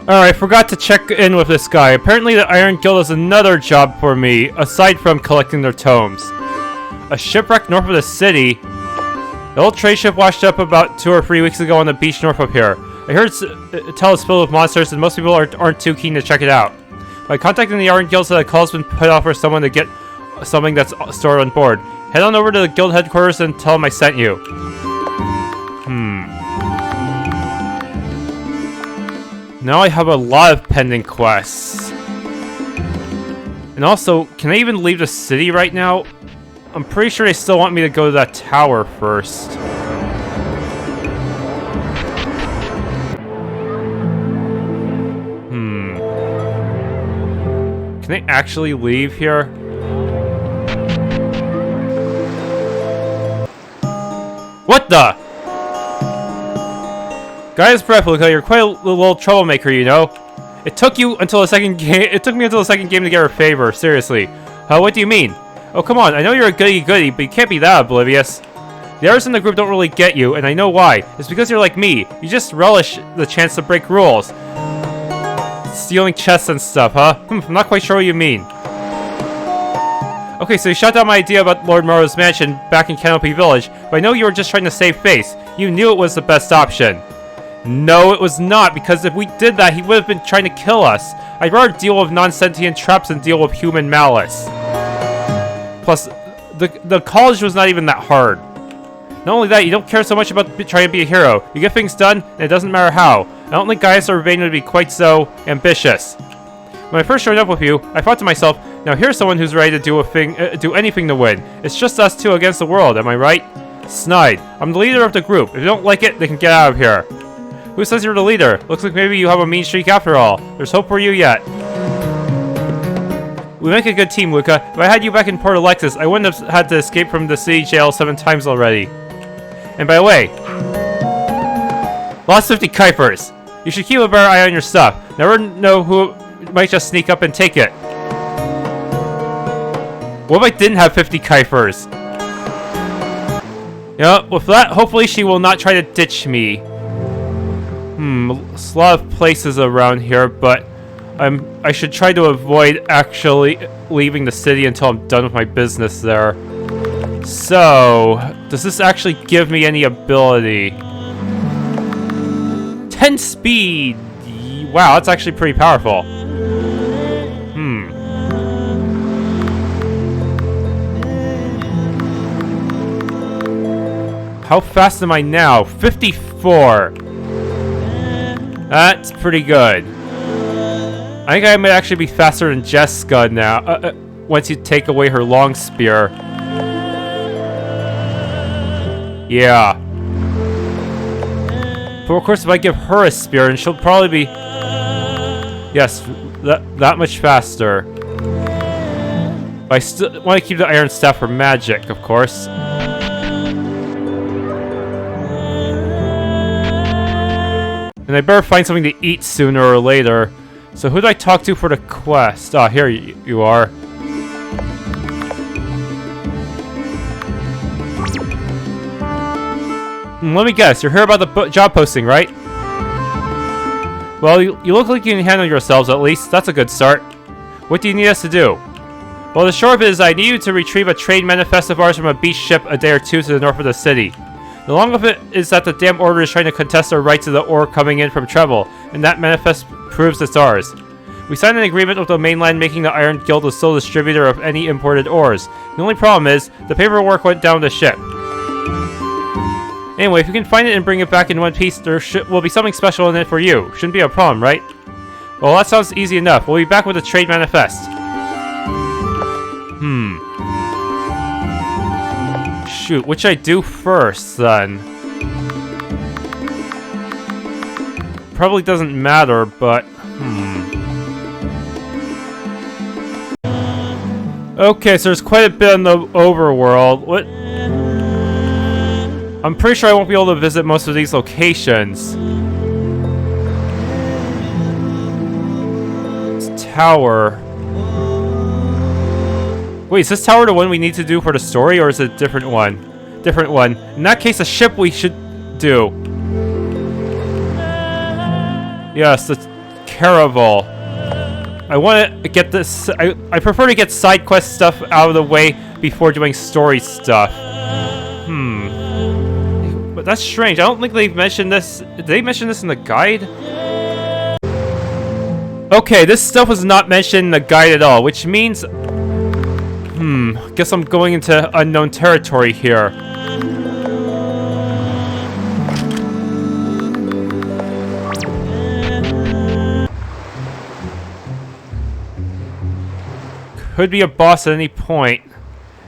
Alright, forgot to check in with this guy. Apparently the Iron Guild has another job for me, aside from collecting their tomes. A shipwreck north of the city. The old trade ship washed up about 2 or 3 weeks ago on the beach north of here. I heard tell it's filled with monsters and most people aren't too keen to check it out. My contact in the Iron Guild said a call's been put off for someone to get something that's stored on board. Head on over to the guild headquarters and tell them I sent you. Now I have a lot of pending quests. And also, can I even leave the city right now? I'm pretty sure they still want me to go to that tower first. Can I actually leave here? What the? Gaia's breath, Luca, you're quite a little troublemaker, you know. It took me until the second game to get her favor. Seriously. What do you mean? Oh, come on. I know you're a goody-goody, but you can't be that oblivious. The others in the group don't really get you, and I know why. It's because you're like me. You just relish the chance to break rules. Stealing chests and stuff, huh? I'm not quite sure what you mean. Okay, so you shot down my idea about Lord Morrow's mansion back in Canopy Village, but I know you were just trying to save face. You knew it was the best option. No, it was not, because if we did that, he would have been trying to kill us. I'd rather deal with non-sentient traps than deal with human malice. Plus, the college was not even that hard. Not only that, you don't care so much about trying to be a hero. You get things done, and it doesn't matter how. I don't think Gaia or Vane would be quite so ambitious. When I first showed up with you, I thought to myself, now here's someone who's ready to do anything to win. It's just us two against the world, am I right? Snide. I'm the leader of the group. If you don't like it, they can get out of here. Who says you're the leader? Looks like maybe you have a mean streak after all. There's hope for you yet. We make a good team, Luca. If I had you back in Port Alexis, I wouldn't have had to escape from the city jail 7 times already. And by the way, lost 50 Kuipers. You should keep a better eye on your stuff. Never know who might just sneak up and take it. What if I didn't have 50 Kuipers? Yeah, with that, hopefully she will not try to ditch me. There's a lot of places around here, but I should try to avoid actually leaving the city until I'm done with my business there. So, does this actually give me any ability? 10 speed! Wow, that's actually pretty powerful. How fast am I now? 54! That's pretty good. I think I might actually be faster than Jessica now, once you take away her long spear. Yeah. But of course, if I give her a spear, and she'll probably be... Yes, that much faster. But I still want to keep the Iron Staff for magic, of course. And I better find something to eat sooner or later. So who do I talk to for the quest? Ah, here you are. Let me guess, you're here about the job posting, right? Well, you look like you can handle yourselves at least. That's a good start. What do you need us to do? Well, the short of it is I need you to retrieve a trade manifest of ours from a beach ship a day or two to the north of the city. The long of it is that the damn Order is trying to contest our right to the ore coming in from Treble, and that manifest proves it's ours. We signed an agreement with the mainland making the Iron Guild the sole distributor of any imported ores. The only problem is, the paperwork went down the ship. Anyway, if you can find it and bring it back in one piece, there will be something special in it for you. Shouldn't be a problem, right? Well, that sounds easy enough. We'll be back with the trade manifest. Shoot, which I do first, then? Probably doesn't matter, but... Okay, so there's quite a bit in the overworld. What? I'm pretty sure I won't be able to visit most of these locations. This tower... Wait, is this tower the one we need to do for the story, or is it a different one? Different one. In that case, a ship we should do. Yes, the terrible. I want to get this... I prefer to get side quest stuff out of the way before doing story stuff. But that's strange. I don't think they've mentioned this. Did they mention this in the guide? Okay, this stuff was not mentioned in the guide at all, which means... guess I'm going into unknown territory here. Could be a boss at any point.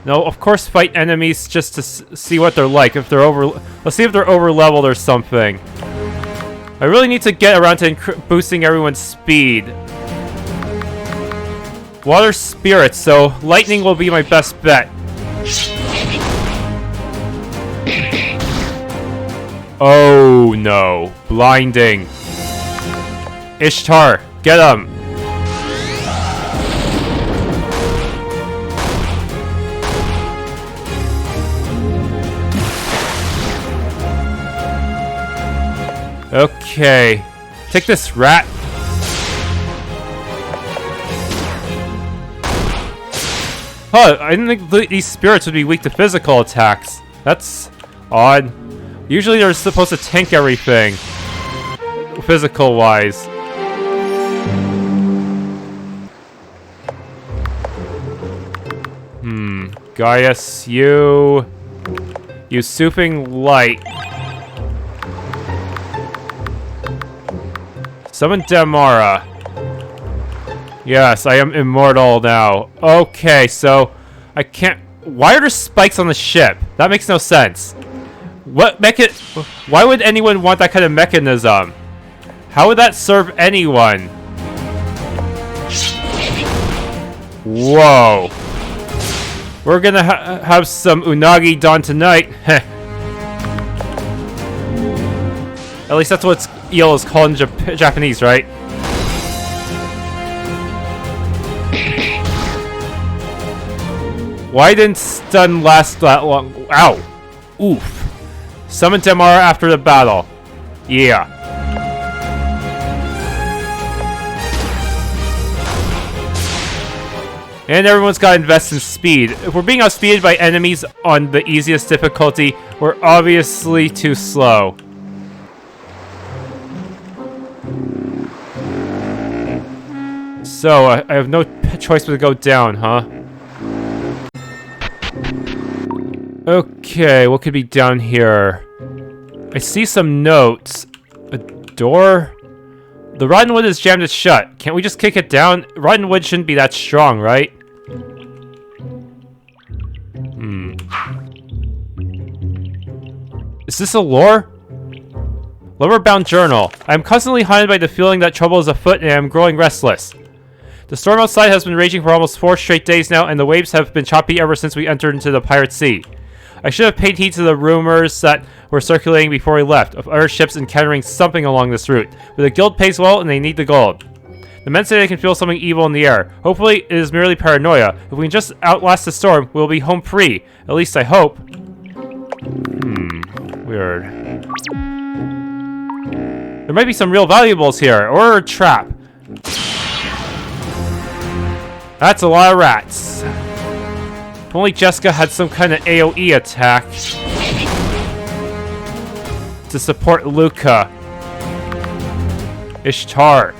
No, of course fight enemies just to see what they're like. If they're let's see if they're over leveled or something. I really need to get around to boosting everyone's speed. Water spirits, so lightning will be my best bet. Oh no, blinding. Ishtar, get him. Okay, take this rat. Huh, I didn't think these spirits would be weak to physical attacks. That's odd. Usually they're supposed to tank everything, physical-wise. Gaius, you soothing light. Summon Damara. Yes, I am immortal now. Okay, so I can't... Why are there spikes on the ship? That makes no sense. Why would anyone want that kind of mechanism? How would that serve anyone? Whoa. We're gonna have some unagi done tonight. At least that's what eel is called in Japanese, right? Why didn't stun last that long? Ow! Oof. Summon Damara after the battle. Yeah. And everyone's got to invest in speed. If we're being outspeeded by enemies on the easiest difficulty, we're obviously too slow. So, I have no choice but to go down, huh? Okay, what could be down here? I see some notes. A door? The rotten wood is jammed shut. Can't we just kick it down? Rotten wood shouldn't be that strong, right? Is this a lore? Lower-bound journal. I am constantly haunted by the feeling that trouble is afoot and I am growing restless. The storm outside has been raging for almost 4 straight days now, and the waves have been choppy ever since we entered into the Pirate Sea. I should have paid heed to the rumors that were circulating before we left, of other ships encountering something along this route. But the guild pays well, and they need the gold. The men say they can feel something evil in the air. Hopefully, it is merely paranoia. If we can just outlast the storm, we'll be home free. At least I hope. Weird. There might be some real valuables here, or a trap. That's a lot of rats. If only Jessica had some kind of AoE attack to support Luca. Ishtar.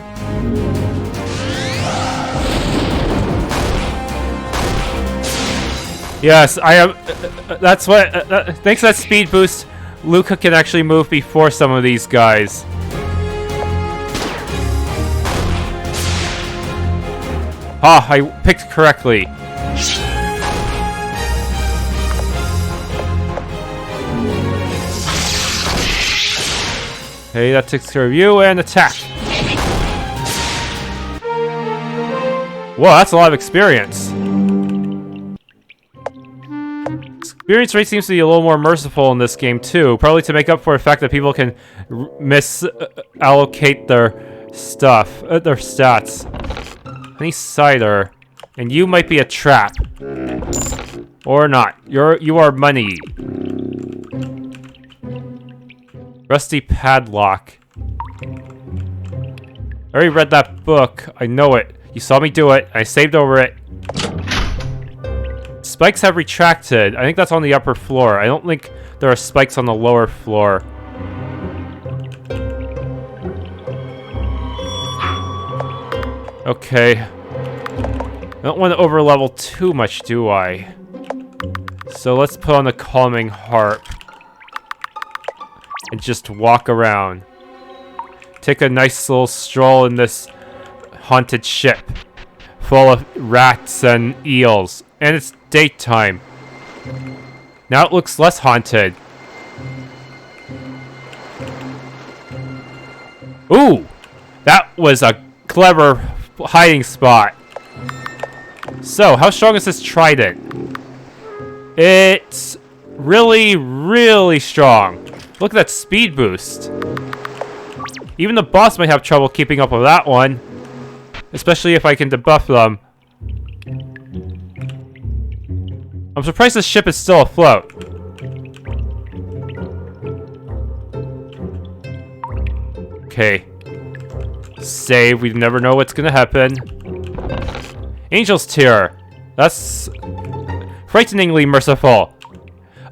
Yes, I am. That's what. Thanks to that speed boost, Luca can actually move before some of these guys. Ah, I picked correctly. Hey, that takes care of you, and attack! Whoa, that's a lot of experience. Experience rate seems to be a little more merciful in this game, too. Probably to make up for the fact that people can misallocate their stuff, their stats. Honey cider. And you might be a trap. Or not. You are money. Rusty padlock. I already read that book. I know it. You saw me do it. I saved over it. Spikes have retracted. I think that's on the upper floor. I don't think there are spikes on the lower floor. Okay. I don't want to overlevel too much, do I? So let's put on the calming harp. And just walk around. Take a nice little stroll in this haunted ship. Full of rats and eels. And it's daytime. Now it looks less haunted. Ooh! That was a clever hiding spot. So, how strong is this trident? It's really, really strong. Look at that speed boost. Even the boss might have trouble keeping up with that one. Especially if I can debuff them. I'm surprised this ship is still afloat. Okay. Save, we never know what's gonna happen. Angel's Tear. That's frighteningly merciful.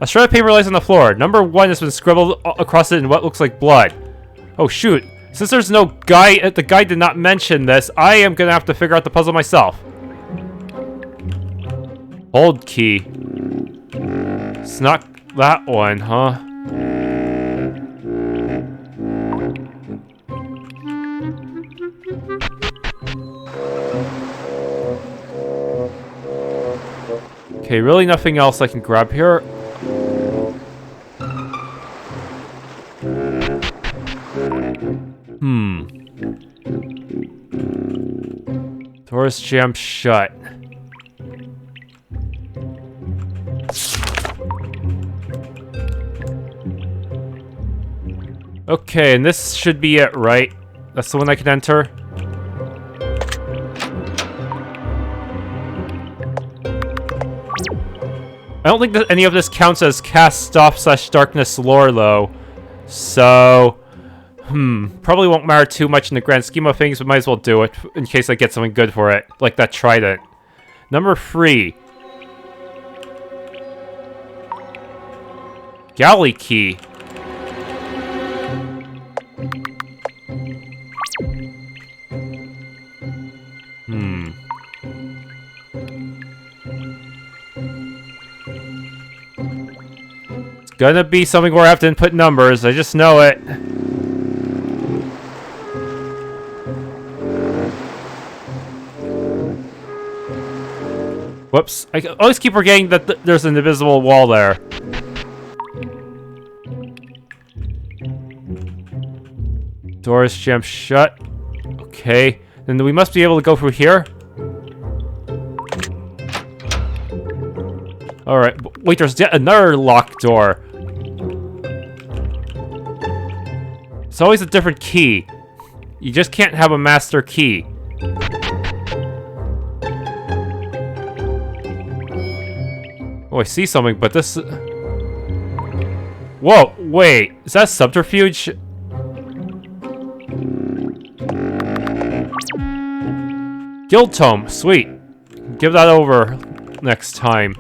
A shred of paper lies on the floor. Number 1 has been scribbled across it in what looks like blood. Oh shoot. Since there's no guide, the guide did not mention this, I am gonna have to figure out the puzzle myself. Hold key. It's not that one, huh? Okay, really nothing else I can grab here. Door's jammed shut. Okay, and this should be it, right? That's the one I can enter? I don't think that any of this counts as cast off / darkness lore, though. So, probably won't matter too much in the grand scheme of things, but might as well do it in case I get something good for it, like that trident. Number 3. Galley key. It's gonna be something where I have to input numbers, I just know it. Whoops. I always keep forgetting that there's an invisible wall there. Door is jammed shut. Okay. Then we must be able to go through here. Alright. Wait, there's yet another locked door. It's always a different key. You just can't have a master key. Oh, I see something, but this... Whoa, wait. Is that subterfuge? Guild Tome. Sweet. Give that over next time.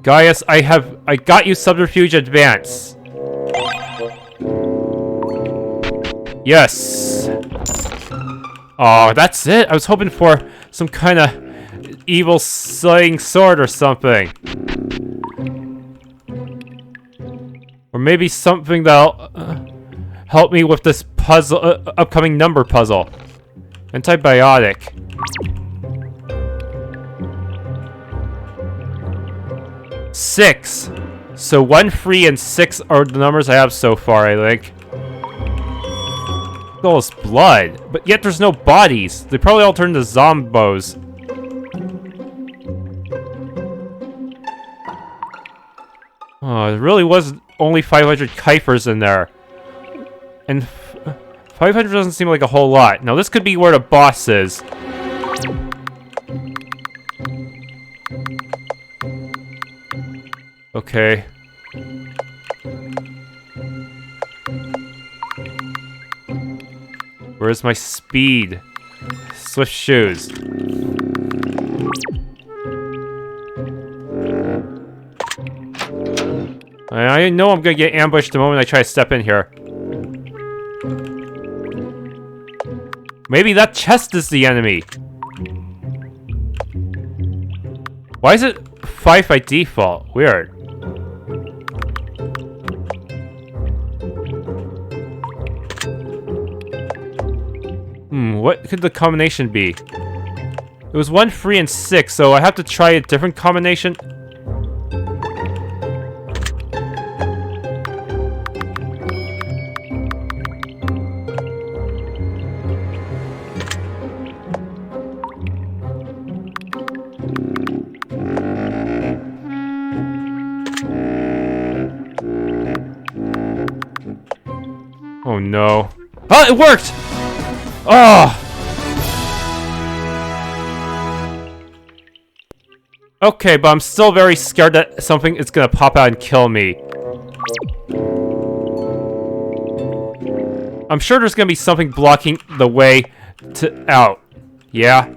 Gaius, I got you subterfuge advance. Yes. Oh, that's it? I was hoping for some kind of evil slaying sword or something. Or maybe something that'll help me with this puzzle, upcoming number puzzle. Antibiotic. Six. So 1, 3, and 6 are the numbers I have so far, I think. All this blood, but yet there's no bodies. They probably all turned to zombos. Oh, it really was only 500 Kuifers in there. And 500 doesn't seem like a whole lot. Now this could be where the boss is. Okay. Where's my speed? Swift shoes. I know I'm gonna get ambushed the moment I try to step in here. Maybe that chest is the enemy. Why is it 5 by default? Weird. What could the combination be? It was 1, 3, and 6, so I have to try a different combination. Oh no. Oh, it worked! Oh! Okay, but I'm still very scared that something is gonna pop out and kill me. I'm sure there's gonna be something blocking the way to out. Yeah?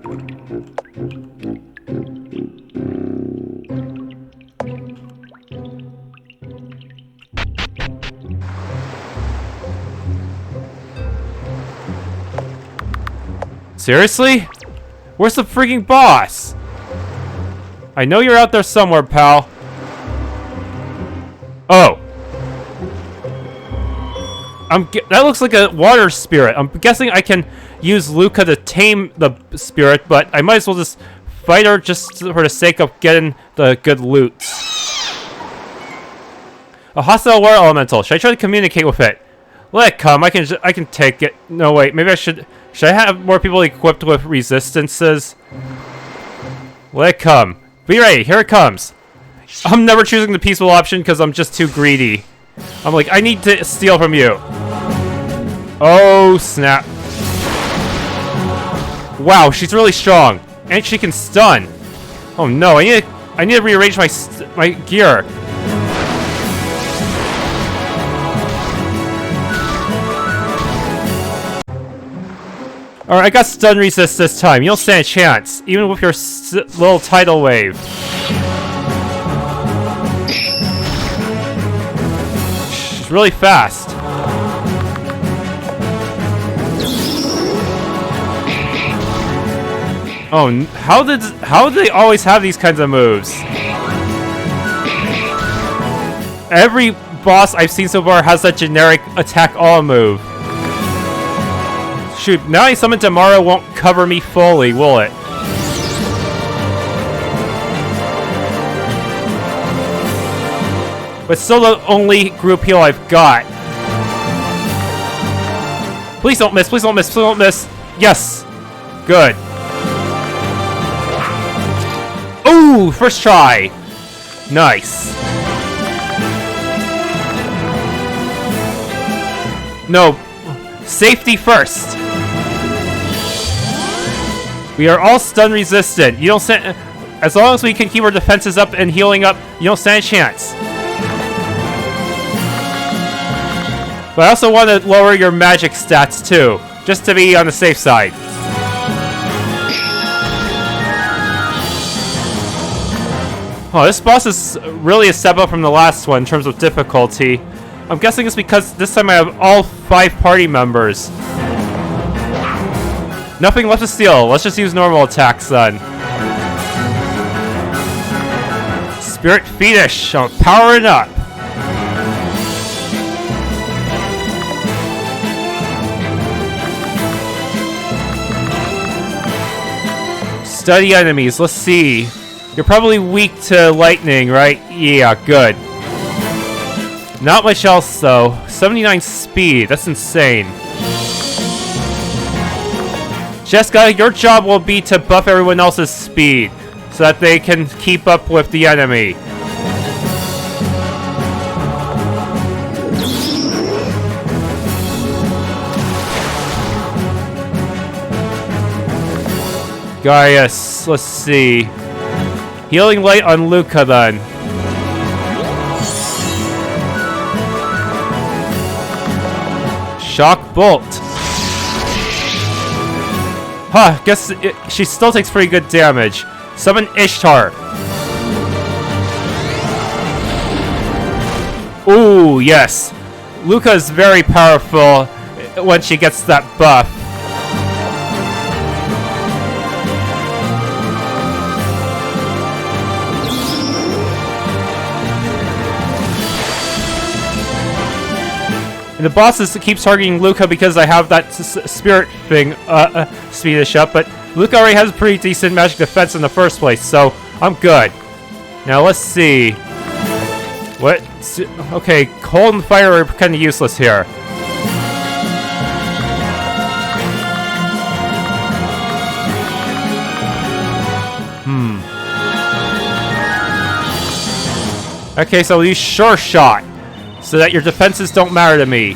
Seriously? Where's the freaking boss? I know you're out there somewhere, pal. Oh. That looks like a water spirit. I'm guessing I can use Luca to tame the spirit, but I might as well just fight her just for the sake of getting the good loot. A hostile water elemental. Should I try to communicate with it? Let it come. I can take it. No, wait. Maybe I should... Should I have more people equipped with resistances? Let it come. Be ready. Here it comes. I'm never choosing the peaceful option because I'm just too greedy. I'm like, I need to steal from you. Oh, snap. Wow, she's really strong. And she can stun. Oh, no. I need to rearrange my gear. Alright, I got stun resist this time. You don't stand a chance, even with your little tidal wave. She's really fast. Oh, how do they always have these kinds of moves? Every boss I've seen so far has that generic attack all move. Shoot, now I summon tomorrow won't cover me fully, will it? But still the only group heal I've got. Please don't miss, please don't miss, please don't miss. Yes! Good. Ooh, first try. Nice. No, safety first. We are all stun resistant. You don't stand... As long as we can keep our defenses up and healing up, you don't stand a chance. But I also want to lower your magic stats too, just to be on the safe side. Oh, this boss is really a step up from the last one in terms of difficulty. I'm guessing it's because this time I have all 5 party members. Nothing left to steal. Let's just use normal attacks then. Spirit Fetish. I'm powering up. Study enemies. Let's see. You're probably weak to lightning, right? Yeah, good. Not much else, though. 79 speed. That's insane. Jessica, your job will be to buff everyone else's speed so that they can keep up with the enemy. Gaia, let's see. Healing Light on Luca, then. Shock Bolt. Huh, guess she still takes pretty good damage. Summon Ishtar. Ooh, yes. Luca is very powerful when she gets that buff. And the boss keeps targeting Luca because I have that spirit thing speedish up, but Luca already has pretty decent magic defense in the first place, so I'm good. Now let's see. What? Okay, cold and fire are kind of useless here. Okay, so I'll use Sure Shot, so that your defenses don't matter to me.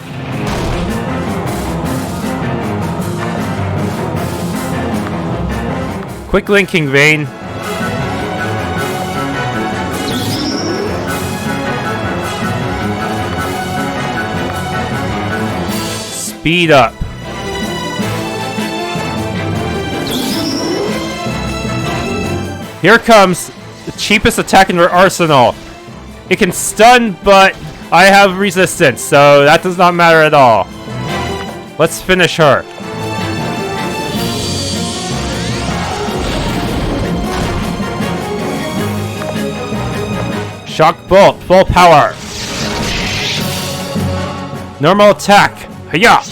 Quick linking vein. Speed up. Here comes the cheapest attack in your arsenal. It can stun, but I have resistance, so that does not matter at all. Let's finish her. Shock Bolt, full power. Normal attack. Hiya!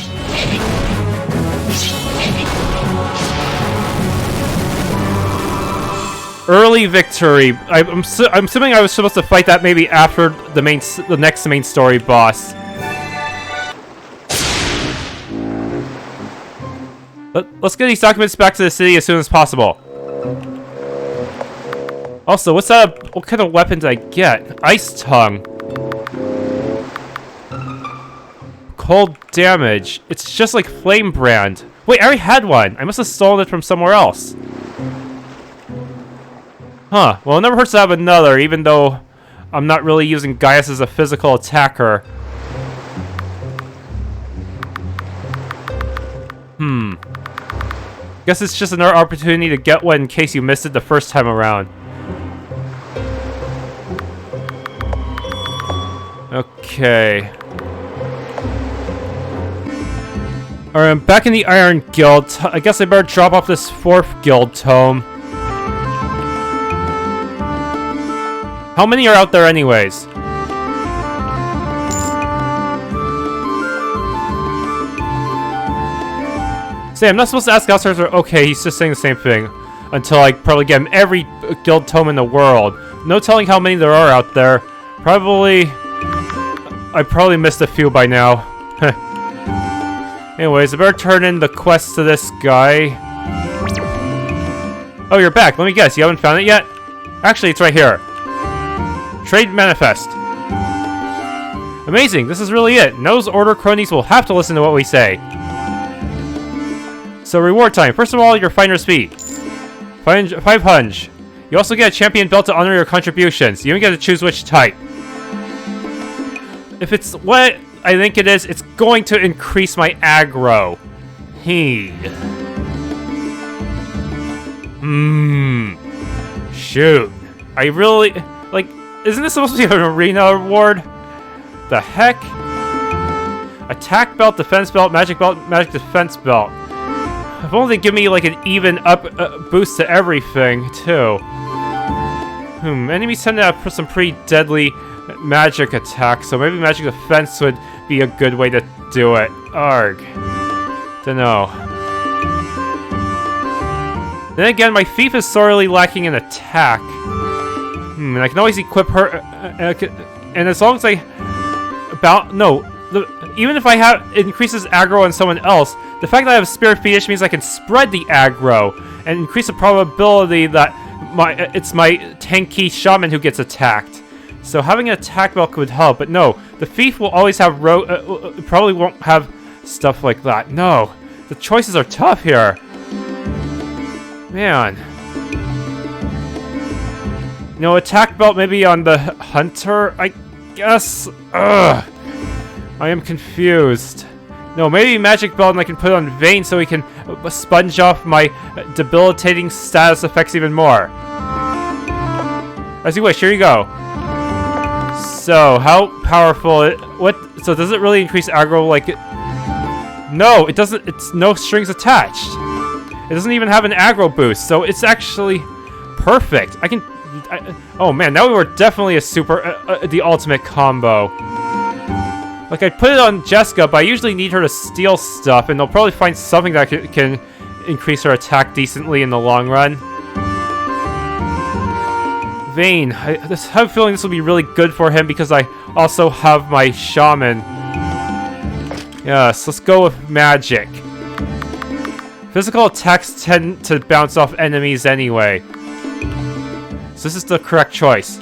Early victory. I'm assuming I was supposed to fight that maybe after the next main story boss. Let's get these documents back to the city as soon as possible. Also, what kind of weapon did I get? Ice Tongue. Cold damage. It's just like Flame Brand. Wait, I already had one. I must have stolen it from somewhere else. Huh. Well, it never hurts to have another, even though I'm not really using Gaius as a physical attacker. Guess it's just another opportunity to get one in case you missed it the first time around. Okay. Alright, I'm back in the Iron Guild. I guess I better drop off this 4th guild tome. How many are out there anyways? Say, I'm not supposed to ask outsiders. Okay, he's just saying the same thing. Until I probably get him every guild tome in the world. No telling how many there are out there. I probably missed a few by now. Anyways, I better turn in the quest to this guy. Oh, you're back. Let me guess, you haven't found it yet? Actually, it's right here. Trade Manifest. Amazing, this is really it. Those Order cronies will have to listen to what we say. So, reward time. First of all, your finder's fee. 500. You also get a champion belt to honor your contributions. You don't get to choose which type. If it's what I think it is, it's going to increase my aggro. Shoot. I really... Like, isn't this supposed to be an arena award? The heck? Attack belt, defense belt, magic defense belt. If only they give me like an even up boost to everything, too. Enemies tend to have some pretty deadly magic attacks, so maybe magic defense would be a good way to do it. Arg. Dunno. Then again, my thief is sorely lacking in attack. And I can always equip her, and as long as I... even if I have increases aggro on someone else, the fact that I have Spirit Fetish means I can spread the aggro and increase the probability that it's my tanky Shaman who gets attacked. So having an attack belt would help, but no, the thief will always have probably won't have stuff like that. No, the choices are tough here. Man. No, attack belt maybe on the hunter, I guess. Ugh. I am confused. No, maybe magic belt and I can put it on Vayne so he can sponge off my debilitating status effects even more. As you wish, here you go. So, how powerful so does it really increase aggro like it? No, it doesn't. It's no strings attached. It doesn't even have an aggro boost, so it's actually perfect. Oh man, now we were definitely the ultimate combo. Like, I'd put it on Jessica, but I usually need her to steal stuff, and they'll probably find something that can increase her attack decently in the long run. Vayne, I have a feeling this will be really good for him because I also have my Shaman. Yes, let's go with magic. Physical attacks tend to bounce off enemies anyway. So this is the correct choice.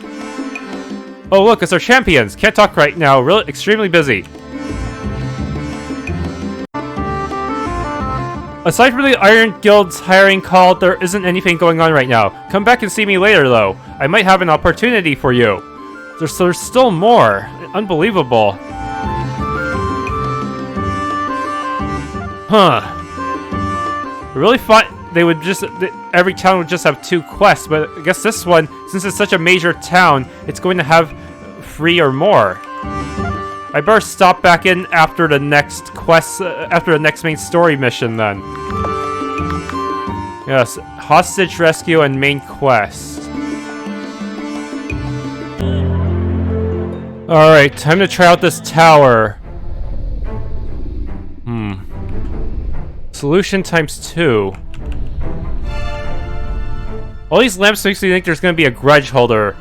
Oh look, it's our champions! Can't talk right now, really extremely busy. Aside from the Iron Guild's hiring call, there isn't anything going on right now. Come back and see me later though. I might have an opportunity for you. There's still more. Unbelievable. Huh. I really thought every town would just have 2 quests, but I guess this one, since it's such a major town, it's going to have 3 or more. I better stop back in after the next quest, after the next main story mission then. Yes, hostage rescue and main quest. Alright, time to try out this tower. Solution ×2. All these lamps makes me think there's gonna be a grudge holder.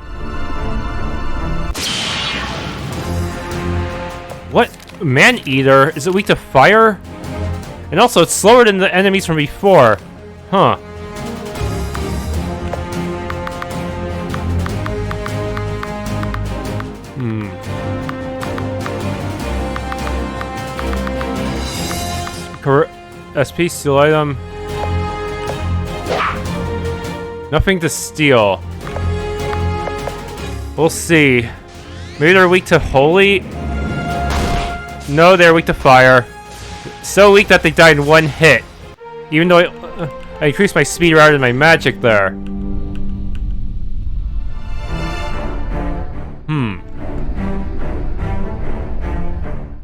What? Man-eater? Is it weak to fire? And also, it's slower than the enemies from before. Huh. SP steal item. Nothing to steal. We'll see. Maybe they're weak to holy? No, they're weak to fire. So weak that they died in 1 hit. Even though I increased my speed rather than my magic there.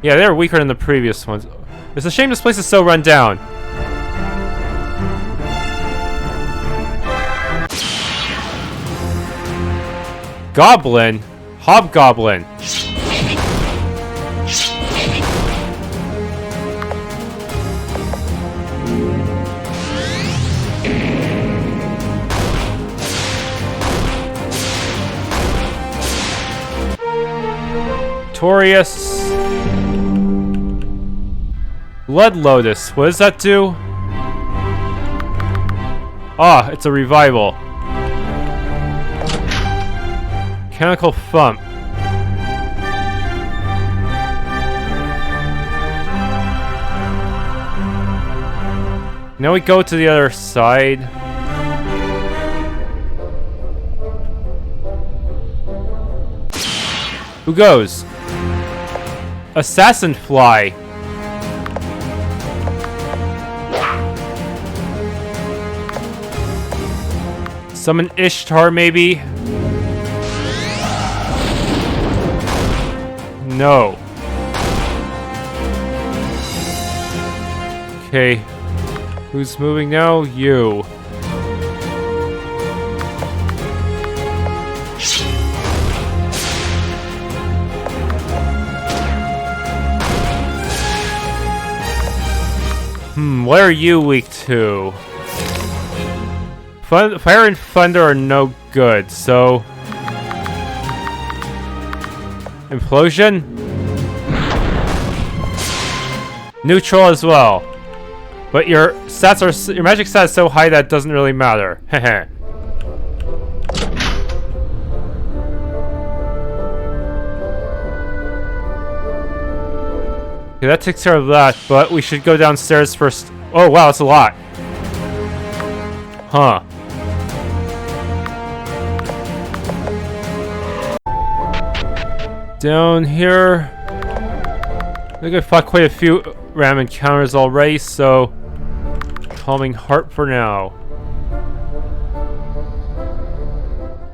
Yeah, they're weaker than the previous ones. It's a shame this place is so run down. Goblin? Hobgoblin. Torius. Blood Lotus. What does that do? Ah, it's a revival. Mechanical Thump. Now we go to the other side. Who goes? Assassin Fly. Summon Ishtar, maybe? No. Okay. Who's moving now? You. What are you weak to? Fire and thunder are no good, so... Implosion? Neutral as well. But your magic stat is so high that it doesn't really matter. Heh. Okay, that takes care of that, but we should go downstairs first. Oh wow, that's a lot. Huh. Down here, I think I fought quite a few ram encounters already, so calming heart for now.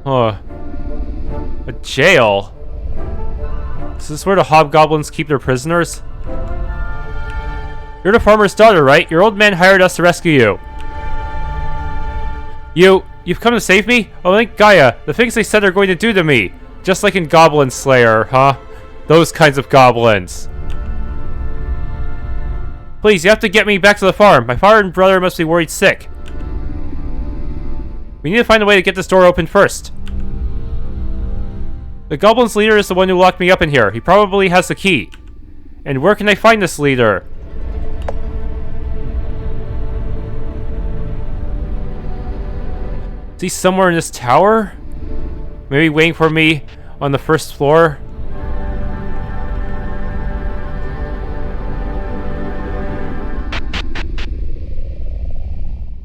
Oh, a jail? Is this where the hobgoblins keep their prisoners? You're the farmer's daughter, right? Your old man hired us to rescue you. You've come to save me? Oh, thank Gaia. The things they said are going to do to me. Just like in Goblin Slayer, huh? Those kinds of goblins. Please, you have to get me back to the farm. My father and brother must be worried sick. We need to find a way to get this door open first. The Goblin's leader is the one who locked me up in here. He probably has the key. And where can I find this leader? Is he somewhere in this tower? Maybe waiting for me on the first floor?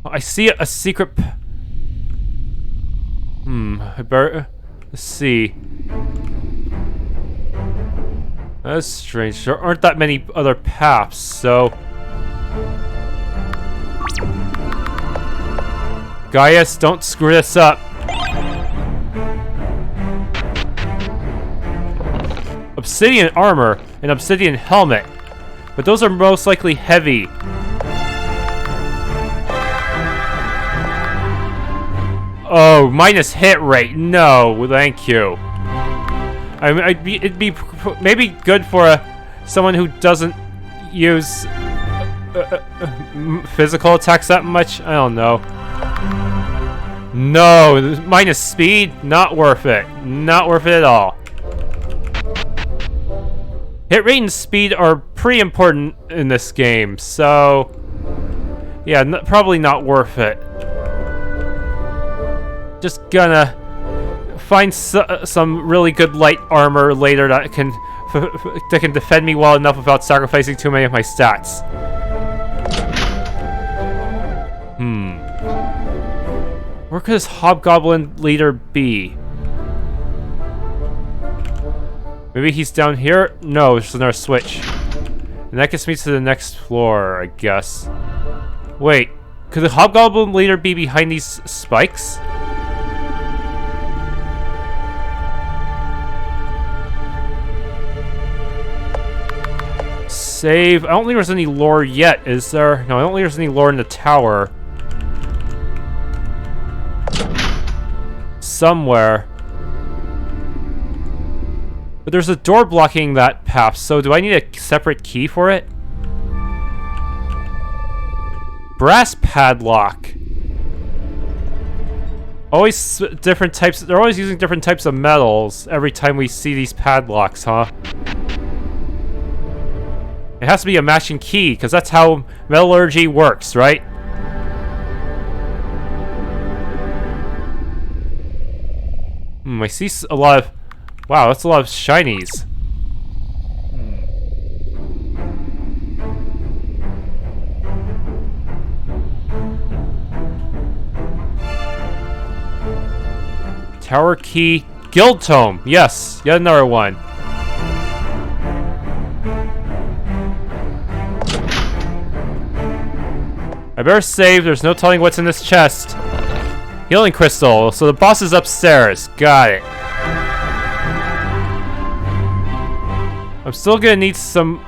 I see a secret... I better... Let's see. That's strange. There aren't that many other paths, so... Gaius, don't screw this up. Obsidian armor and obsidian helmet. But those are most likely heavy. Oh, minus hit rate. No, thank you. It'd be maybe good for someone who doesn't use physical attacks that much. I don't know. No, minus speed, not worth it. Not worth it at all. Hit rate and speed are pretty important in this game, so yeah, probably not worth it. Just gonna find some really good light armor later that can defend me well enough without sacrificing too many of my stats. Where could this hobgoblin leader be? Maybe he's down here? No, there's another switch. And that gets me to the next floor, I guess. Wait, could the hobgoblin leader be behind these spikes? Save. I don't think there's any lore yet, is there? No, I don't think there's any lore in the tower. Somewhere. But there's a door blocking that path, so do I need a separate key for it? Brass padlock. Always different types. They're always using different types of metals every time we see these padlocks, huh? It has to be a matching key, because that's how metallurgy works, right? I see a lot of... Wow, that's a lot of shinies. Tower key. Guild tome. Yes, yet another one. I better save. There's no telling what's in this chest. Healing crystal. So the boss is upstairs. Got it. I'm still gonna need some...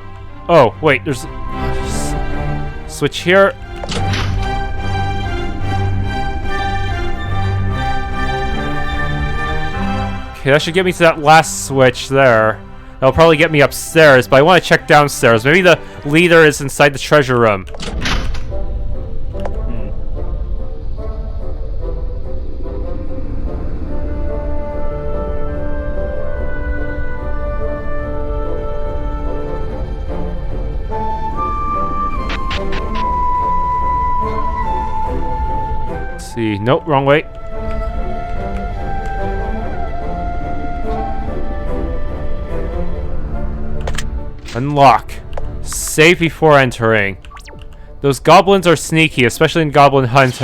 Oh, wait. There's... Switch here. Okay, that should get me to that last switch there. That'll probably get me upstairs, but I want to check downstairs. Maybe the leader is inside the treasure room. See, nope, wrong way. Unlock. Save before entering. Those goblins are sneaky, especially in Goblin Hunt.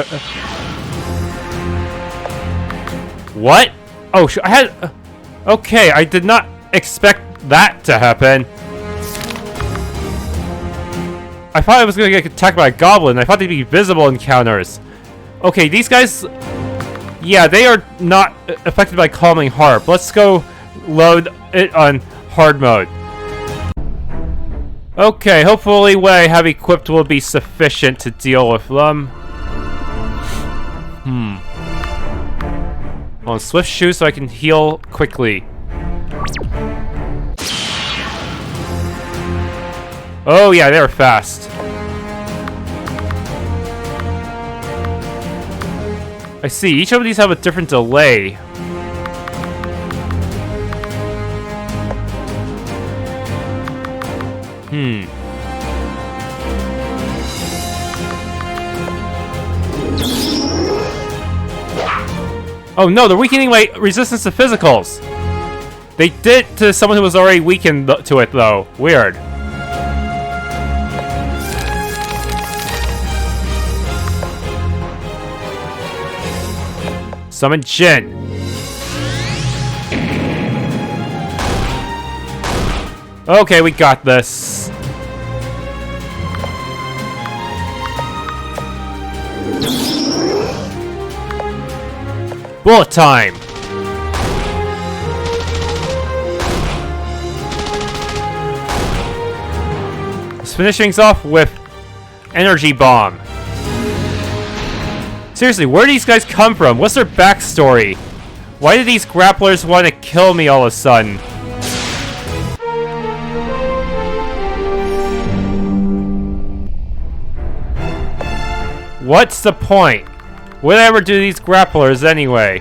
What? Oh, I had... Okay, I did not expect that to happen. I thought I was gonna get attacked by a goblin. I thought they'd be visible encounters. Okay, these guys... Yeah, they are not affected by calming harp. Let's go load it on hard mode. Okay, hopefully what I have equipped will be sufficient to deal with them. On swift shoe so I can heal quickly. Oh yeah, they're fast. I see, each of these have a different delay. Oh no, they're weakening my resistance to physicals. They did to someone who was already weakened to it though. Weird. Summon Jin. Okay, we got this. Bullet time. Let's finish things off with energy bomb. Seriously, where do these guys come from? What's their backstory? Why do these grapplers want to kill me all of a sudden? What's the point? Whatever do these grapplers anyway?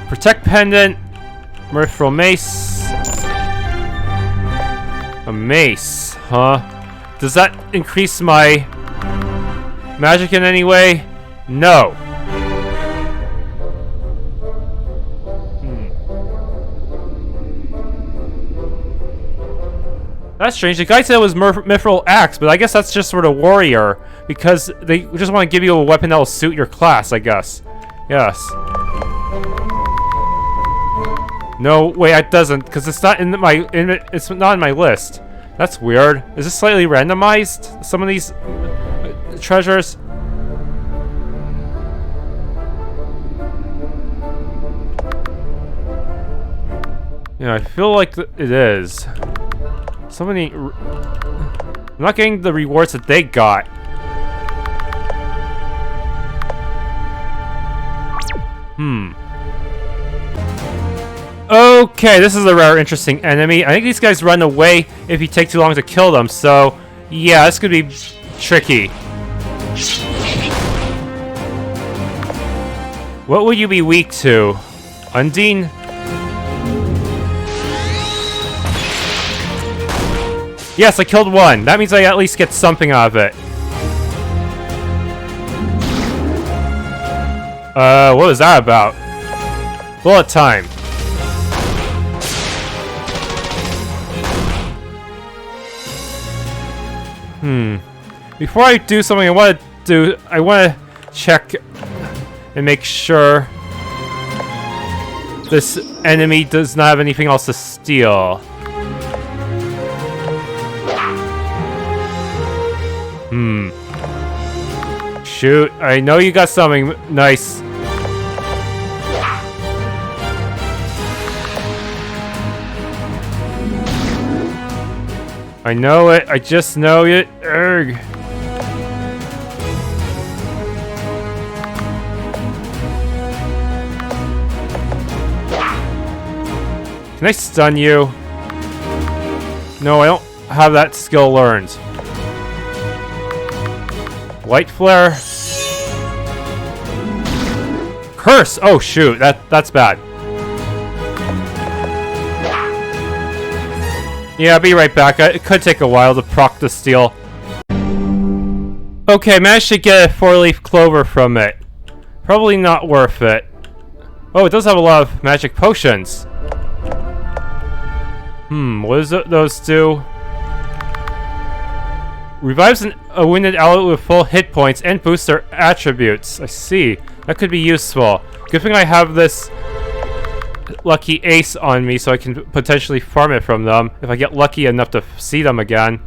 Protect pendant. Mirthful mace. A mace, huh? Does that increase my magic in any way? No. That's strange. The guy said it was Mithril Axe, but I guess that's just sort of warrior, because they just want to give you a weapon that will suit your class, I guess. Yes. No, wait, it doesn't, because it's not in my it's not in my list. That's weird. Is this slightly randomized? Some of these treasures. Yeah, I feel like it is. So many. I'm not getting the rewards that they got. Okay, this is a rare, interesting enemy. I think these guys run away if you take too long to kill them, so yeah, this could be tricky. What would you be weak to? Undine? Yes, I killed one. That means I at least get something out of it. What was that about? Bullet time. Before I do something, I want to check and make sure this enemy does not have anything else to steal. Shoot, I know you got something nice. I know it, I just know it. Urgh. Can I stun you? No, I don't have that skill learned. Light flare. Curse! Oh shoot, that's bad. Yeah, I'll be right back. It could take a while to proc the steel. Okay, managed to get a 4-leaf clover from it. Probably not worth it. Oh, it does have a lot of magic potions. What does those do? Revives a wounded ally with full hit points and boosts their attributes. I see. That could be useful. Good thing I have this lucky ace on me so I can potentially farm it from them if I get lucky enough to see them again.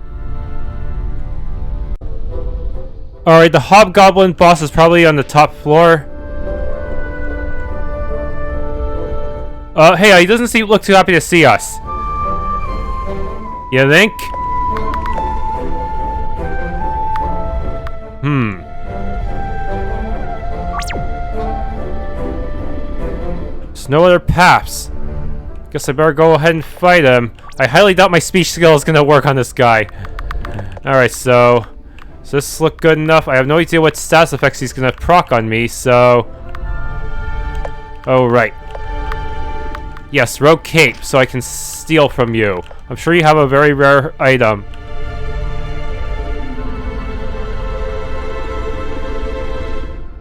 Alright, the hobgoblin boss is probably on the top floor. Hey, he doesn't look too happy to see us. You think? There's no other paths. Guess I better go ahead and fight him. I highly doubt my speech skill is gonna work on this guy. Alright, so... Does this look good enough? I have no idea what status effects he's gonna proc on me, so... Oh, right. Yes, rogue cape, so I can steal from you. I'm sure you have a very rare item.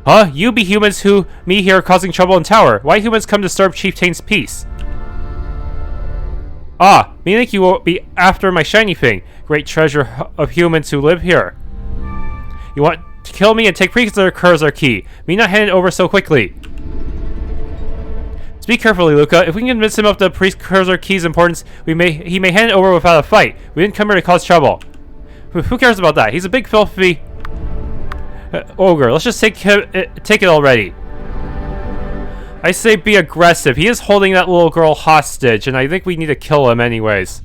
Huh? You be humans who me here causing trouble in tower. Why humans come disturb Chieftain's peace? Ah, me think you will be after my shiny thing. Great treasure of humans who live here. You want to kill me and take precursor cursor key. Me not hand it over so quickly. Speak carefully, Luca. If we can convince him of the precursor key's importance, he may hand it over without a fight. We didn't come here to cause trouble. Who cares about that? He's a big filthy ogre. Let's just take it already. I say be aggressive. He is holding that little girl hostage, and I think we need to kill him anyways.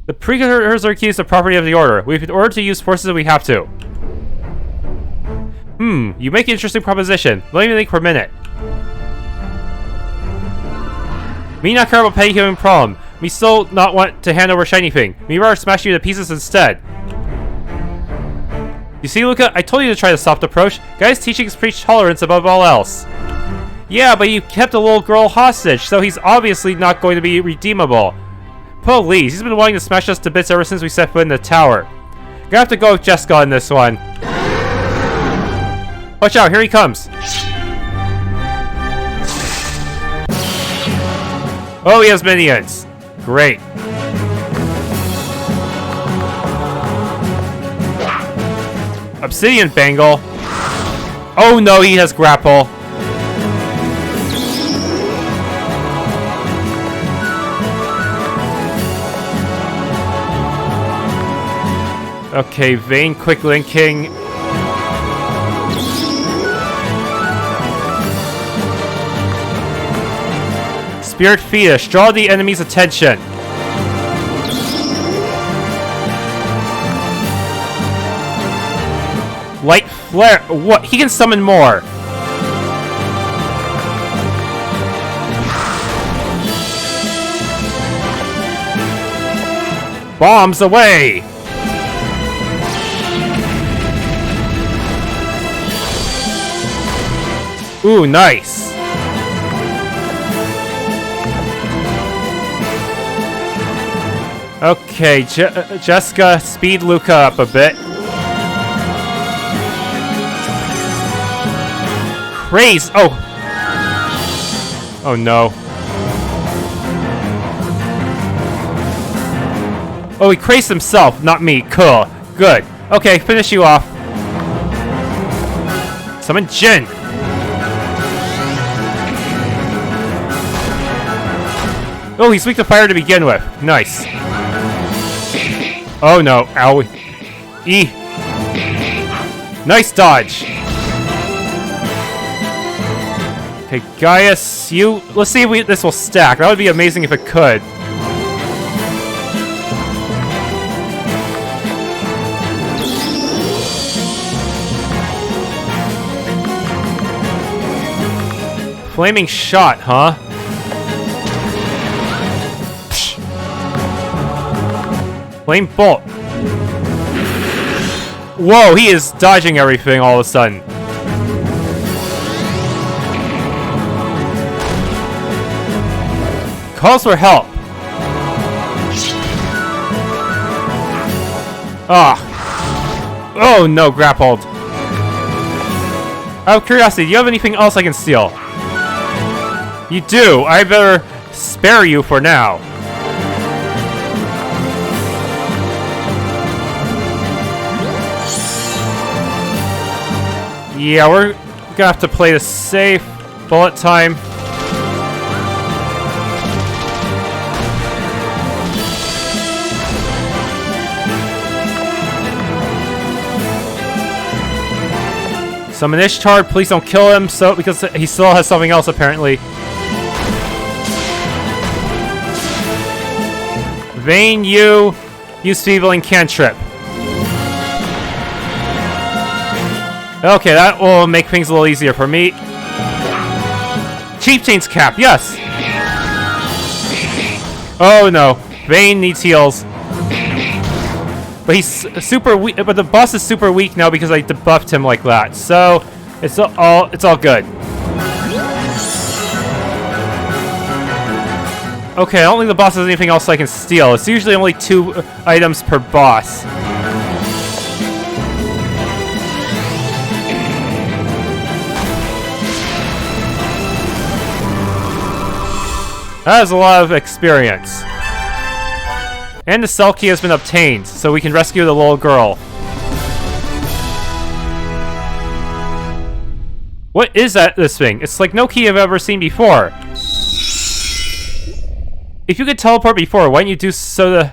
The precursor key is the property of the Order. We've been ordered to use forces if we have to. You make an interesting proposition. Let me think for a minute. Me not care about petty human problem. Me still not want to hand over shiny thing. Me rather smash you to pieces instead. You see, Luca, I told you to try the soft approach. Guy's teachings preach tolerance above all else. Yeah, but you kept a little girl hostage, so he's obviously not going to be redeemable. Please, he's been wanting to smash us to bits ever since we set foot in the tower. Gonna have to go with Jessica on this one. Watch out, here he comes. Oh, he has minions. Great. Obsidian Bangle. Oh no, he has grapple. Okay, Vein quick linking. Spirit Fetus, draw the enemy's attention. Light Flare. What? He can summon more. Bombs away. Ooh, nice. Okay, Jessica, speed Luca up a bit. Craze! Oh! Oh no. Oh, he crazed himself, not me. Cool. Good. Okay, finish you off. Summon Jin! Oh, he's weak to fire to begin with. Nice. Oh no. Ow. E. Nice dodge. Okay, Gaius, you... Let's see if this will stack. That would be amazing if it could. Flaming shot, huh? Flame bolt. Whoa, he is dodging everything all of a sudden. Calls for help. Ah. Oh no, grappled. Out of curiosity, do you have anything else I can steal? You do. I better spare you for now. Yeah, we're gonna have to play this safe. Bullet time. Summon Ishtar, please don't kill him, because he still has something else apparently. Vayne, use Feebling Cantrip. Okay, that will make things a little easier for me. Chieftain's Cap, yes! Oh no, Vayne needs heals. But he's super weak. But the boss is super weak now because I debuffed him like that. So it's all good. Okay, I don't think the boss has anything else I can steal. It's usually only 2 items per boss. That is a lot of experience. And the cell key has been obtained, so we can rescue the little girl. What is this thing? It's like no key I've ever seen before. If you could teleport before, why didn't you do so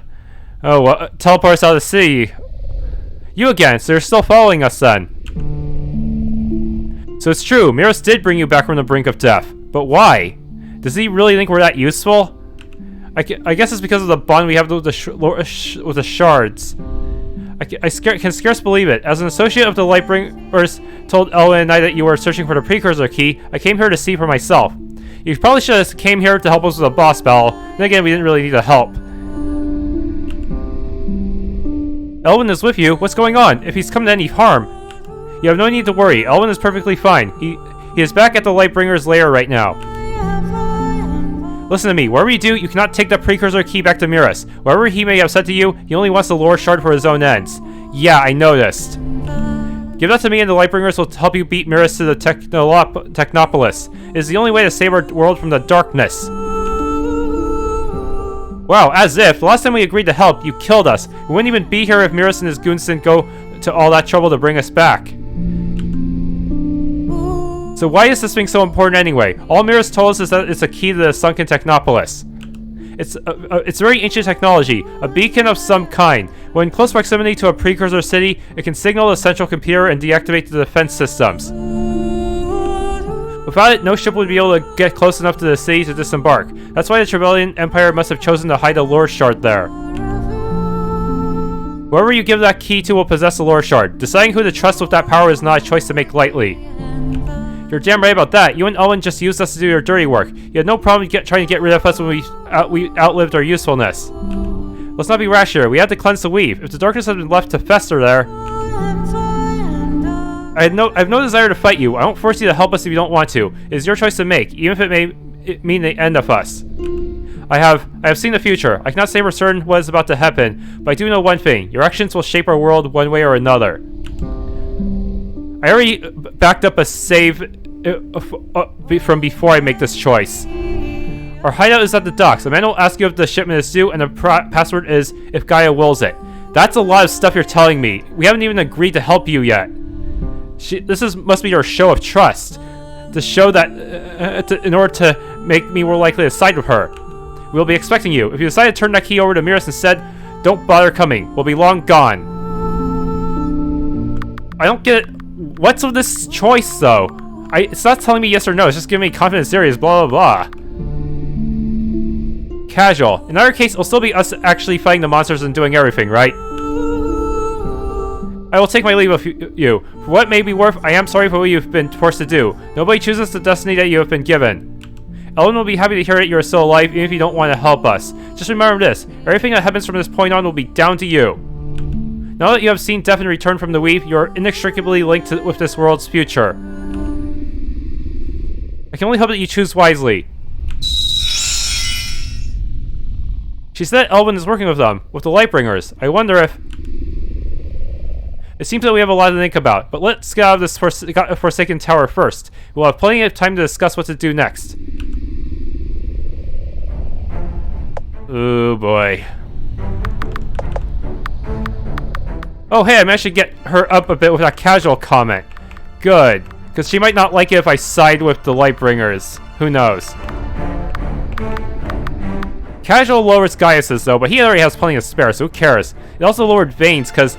teleport us out of the city? You again, so you're still following us then. So it's true, Miros did bring you back from the brink of death. But why? Does he really think we're that useful? I guess it's because of the bond we have with the shards. I can scarce believe it. As an associate of the Lightbringers told Elwyn and I that you were searching for the precursor key, I came here to see for myself. You probably should have came here to help us with a boss battle. Then again, we didn't really need the help. Elwyn is with you. What's going on? If he's come to any harm, you have no need to worry. Elwyn is perfectly fine. He is back at the Lightbringer's lair right now. Listen to me. Whatever you do, you cannot take the precursor key back to Miros. Whatever he may have said to you, he only wants the lore shard for his own ends. Yeah, I noticed. Give that to me and the Lightbringers will help you beat Miros to the Technopolis. It is the only way to save our world from the darkness. Wow, as if. The last time we agreed to help, you killed us. We wouldn't even be here if Miros and his goons didn't go to all that trouble to bring us back. So why is this thing so important anyway? All Miros told us is that it's a key to the sunken Technopolis. It's very ancient technology, a beacon of some kind. When in close proximity to a precursor city, it can signal the central computer and deactivate the defense systems. Without it, no ship would be able to get close enough to the city to disembark. That's why the Trevelyan Empire must have chosen to hide a lore shard there. Whoever you give that key to will possess the lore shard. Deciding who to trust with that power is not a choice to make lightly. You're damn right about that. You and Owen just used us to do your dirty work. You had no problem trying to get rid of us when we outlived our usefulness. Let's not be rash here. We had to cleanse the weave. If the darkness had been left to fester there... I have no desire to fight you. I won't force you to help us if you don't want to. It is your choice to make, even if it may mean the end of us. I have seen the future. I cannot say for certain what is about to happen, but I do know one thing. Your actions will shape our world one way or another. I already backed up a save from before I make this choice. Our hideout is at the docks. A man will ask you if the shipment is due, and the password is if Gaia wills it. That's a lot of stuff you're telling me. We haven't even agreed to help you yet. Must be your show of trust. To show that, in order to make me more likely to side with her. We'll be expecting you. If you decide to turn that key over to Miros instead, don't bother coming. We'll be long gone. I don't get it. What's with this choice, though? It's not telling me yes or no. It's just giving me confident series, blah, blah, blah. Casual. In our case, it'll still be us actually fighting the monsters and doing everything, right? I will take my leave of you. For what may be worth, I am sorry for what you've been forced to do. Nobody chooses the destiny that you have been given. Ellen will be happy to hear that you are still alive, even if you don't want to help us. Just remember this. Everything that happens from this point on will be down to you. Now that you have seen death and return from the weave, you are inextricably linked with this world's future. I can only hope that you choose wisely. She said Elwyn is working with them, with the Lightbringers. I wonder if... It seems that we have a lot to think about, but let's get out of this Forsaken Tower first. We'll have plenty of time to discuss what to do next. Oh boy. Oh hey, I managed to get her up a bit with that casual comment. Good, because she might not like it if I side with the Lightbringers. Who knows? Casual lowers Gaius's though, but he already has plenty of spare, so who cares? It also lowered Vayne's because,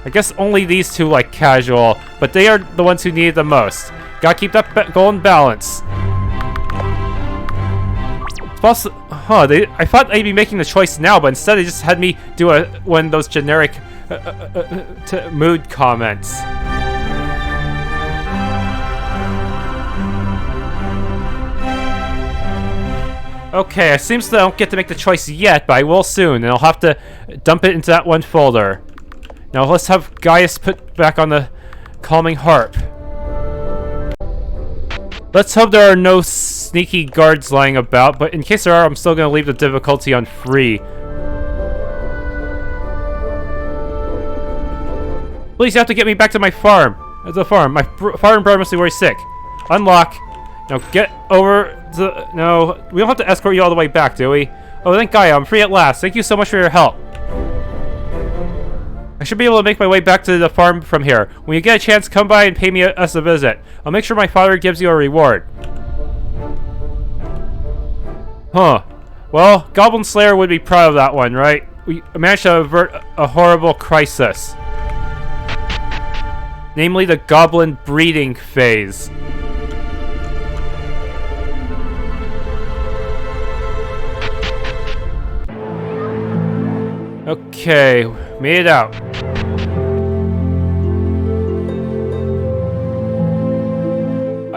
I guess only these two like casual, but they are the ones who need it the most. Gotta keep that golden balance. I thought they'd be making the choice now, but instead they just had me do one of those generic mood comments. Okay, it seems that I don't get to make the choice yet, but I will soon, and I'll have to dump it into that one folder. Now let's have Gaius put back on the calming harp. Let's hope there are no sneaky guards lying about, but in case there are, I'm still going to leave the difficulty on free. Please, you have to get me back to my farm. My father and brother must be very sick. Unlock. Now get over to... No, we don't have to escort you all the way back, do we? Oh, thank Gaia, I'm free at last. Thank you so much for your help. I should be able to make my way back to the farm from here. When you get a chance, come by and pay us a visit. I'll make sure my father gives you a reward. Huh. Well, Goblin Slayer would be proud of that one, right? We managed to avert a horrible crisis. Namely, the goblin breeding phase. Okay, made it out.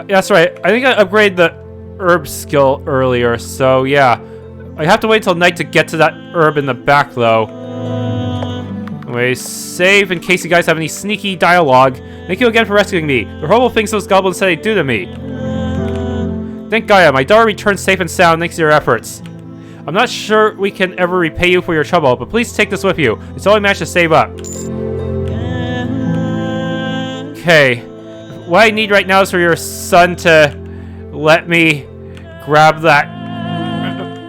That's right, I think I upgraded the herb skill earlier, so yeah. I have to wait till night to get to that herb in the back, though. Anyway, save in case you guys have any sneaky dialogue. Thank you again for rescuing me. The horrible things those goblins said they'd do to me. Thank Gaia, my daughter returned safe and sound thanks to your efforts. I'm not sure we can ever repay you for your trouble, but please take this with you. It's all I managed to save up. Okay. What I need right now is for your son to let me grab that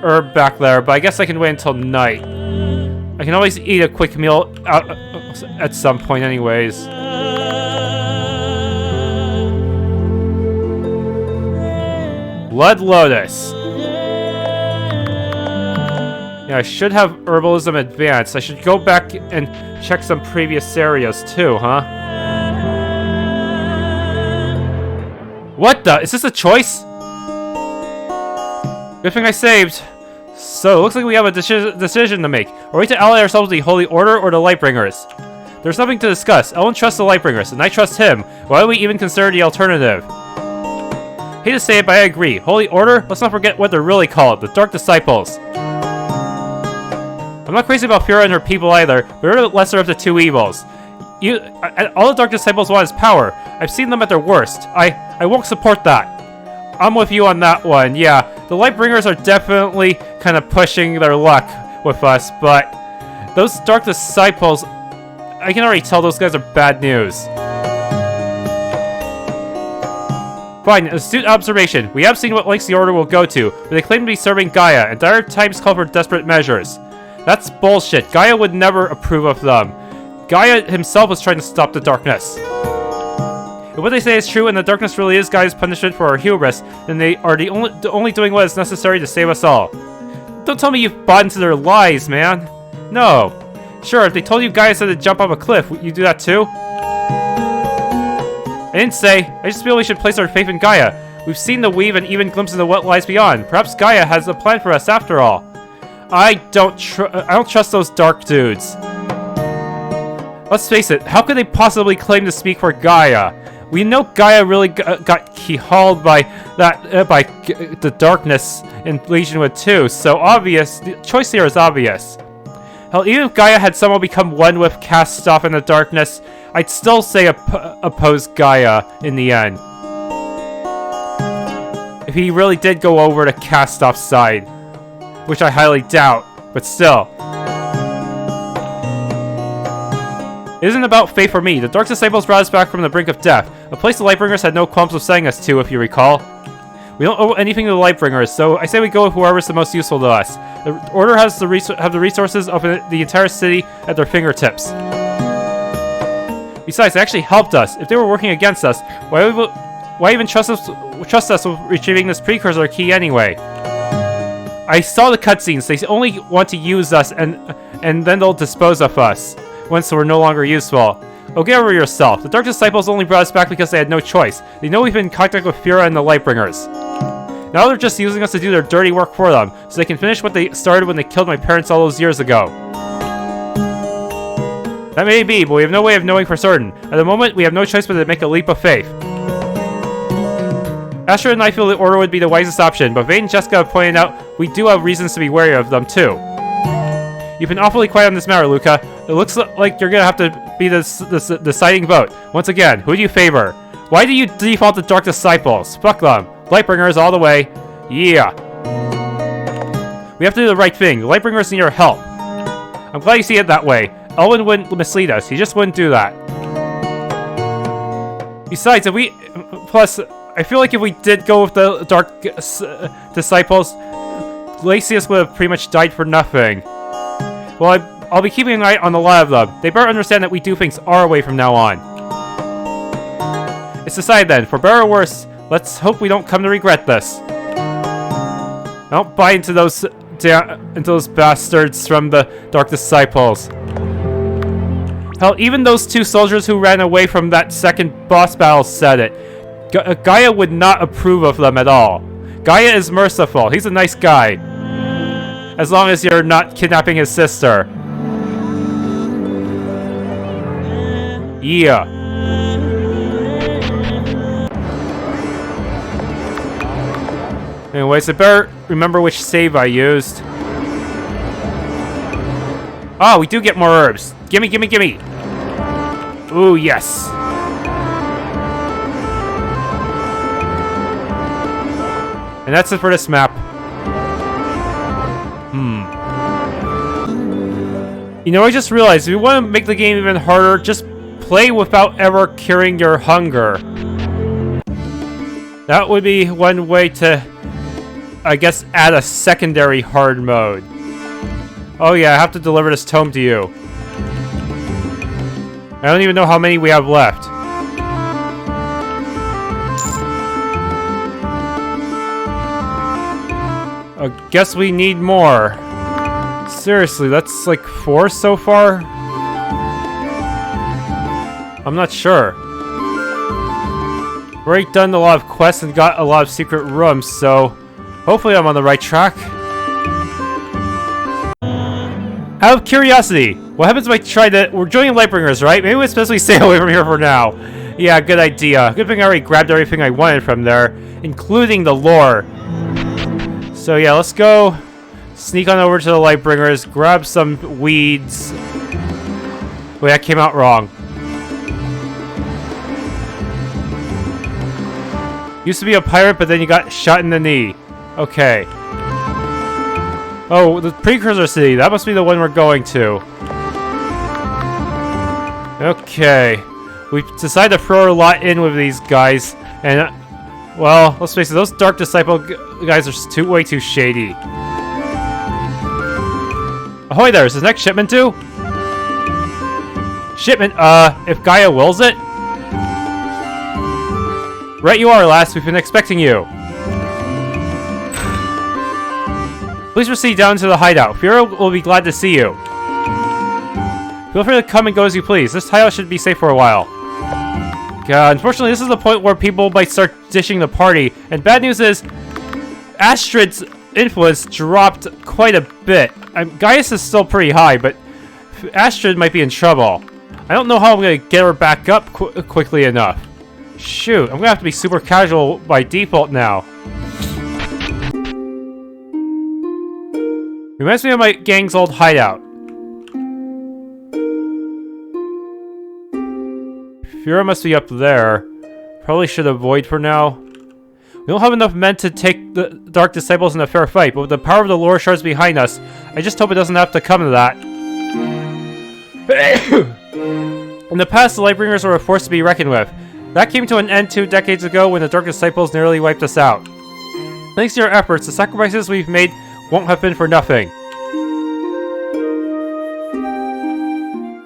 herb back there, but I guess I can wait until night. I can always eat a quick meal at some point anyways. Blood Lotus. Yeah, I should have herbalism advanced. I should go back and check some previous scenarios too, huh? What the? Is this a choice? Good thing I saved. So, it looks like we have a decision to make. Are we to ally ourselves with the Holy Order or the Lightbringers? There's nothing to discuss. Ellen trusts the Lightbringers, and I trust him. Why would we even consider the alternative? Hate to say it, but I agree. Holy Order? Let's not forget what they're really called, the Dark Disciples. I'm not crazy about Fura and her people either, but they're the lesser of the two evils. All the Dark Disciples want is power. I've seen them at their worst. I won't support that. I'm with you on that one, yeah. The Lightbringers are definitely kind of pushing their luck with us, but those Dark Disciples, I can already tell those guys are bad news. Fine, astute observation. We have seen what lengths the Order will go to, but they claim to be serving Gaia, and dire times call for desperate measures. That's bullshit. Gaia would never approve of them. Gaia himself was trying to stop the darkness. If what they say is true and the darkness really is Gaia's punishment for our hubris, then they are only doing what is necessary to save us all. Don't tell me you've bought into their lies, man. No. Sure, if they told you Gaia said to jump off a cliff, would you do that too? I didn't say. I just feel we should place our faith in Gaia. We've seen the weave and even glimpses of what lies beyond. Perhaps Gaia has a plan for us after all. I don't trust those dark dudes. Let's face it, how could they possibly claim to speak for Gaia? We know Gaia really got keyhauled by the darkness in Legionwood too, so obvious. The choice here is obvious. Hell, even if Gaia had somehow become one with cast off in the darkness, I'd still say oppose Gaia in the end. If he really did go over to cast off side, which I highly doubt, but still. It isn't about fate for me. The Dark Disciples brought us back from the brink of death, a place the Lightbringers had no qualms of sending us to, if you recall. We don't owe anything to the Lightbringers, so I say we go with whoever's the most useful to us. The Order has the resources of the entire city at their fingertips. Besides, they actually helped us. If they were working against us, why even trust us with retrieving this precursor key anyway? I saw the cutscenes. They only want to use us, and then they'll dispose of us once we're no longer useful. Oh, get over yourself. The Dark Disciples only brought us back because they had no choice. They know we've been in contact with Fira and the Lightbringers. Now they're just using us to do their dirty work for them, so they can finish what they started when they killed my parents all those years ago. That may be, but we have no way of knowing for certain. At the moment, we have no choice but to make a leap of faith. Astrid and I feel the Order would be the wisest option, but Vane and Jessica have pointed out we do have reasons to be wary of them too. You've been awfully quiet on this matter, Luca. It looks like you're gonna have to be the deciding vote. Once again, who do you favor? Why do you default to Dark Disciples? Fuck them. Lightbringers all the way. Yeah. We have to do the right thing. The Lightbringers need our help. I'm glad you see it that way. Elwyn wouldn't mislead us. He just wouldn't do that. Besides, if we... Plus, I feel like if we did go with the Dark Disciples, Glacius would have pretty much died for nothing. Well, I'll be keeping an eye on a lot of them. They better understand that we do things our way from now on. It's decided then. For better or worse, let's hope we don't come to regret this. Don't buy into those bastards from the Dark Disciples. Hell, even those two soldiers who ran away from that second boss battle said it. Gaia would not approve of them at all. Gaia is merciful. He's a nice guy. As long as you're not kidnapping his sister. Yeah. Anyways, I better remember which save I used. Oh, we do get more herbs. Gimme, gimme, gimme. Ooh, yes. And that's it for this map. You know, I just realized, if you want to make the game even harder, just play without ever curing your hunger. That would be one way to, I guess, add a secondary hard mode. Oh yeah, I have to deliver this tome to you. I don't even know how many we have left. I guess we need more. Seriously, that's like 4 so far? I'm not sure. We've already done a lot of quests and got a lot of secret rooms, so hopefully I'm on the right track. Out of curiosity, what happens if I try to... We're joining Lightbringers, right? Maybe we're supposed to stay away from here for now. Yeah, good idea. Good thing I already grabbed everything I wanted from there, including the lore. So yeah, let's go sneak on over to the Lightbringers, grab some weeds. Wait, that came out wrong. Used to be a pirate, but then you got shot in the knee. Okay. Oh, the precursor city. That must be the one we're going to. Okay. We've decided to throw a lot in with these guys. And, well, let's face it, those Dark Disciple guys are way too shady. Ahoy there, is this next shipment due? Shipment, if Gaia wills it? Right you are, lass. We've been expecting you. Please proceed down to the hideout. Fira will be glad to see you. Feel free to come and go as you please. This hideout should be safe for a while. God, unfortunately, this is the point where people might start ditching the party. And bad news is, Astrid's influence dropped quite a bit. Gaius is still pretty high, but Astrid might be in trouble. I don't know how I'm going to get her back up quickly enough. Shoot, I'm going to have to be super casual by default now. Reminds me of my gang's old hideout. Fira must be up there. Probably should avoid for now. We don't have enough men to take the Dark Disciples in a fair fight, but with the power of the lore shards behind us, I just hope it doesn't have to come to that. In the past, the Lightbringers were a force to be reckoned with. That came to an end 2 decades ago when the Dark Disciples nearly wiped us out. Thanks to your efforts, the sacrifices we've made won't have been for nothing.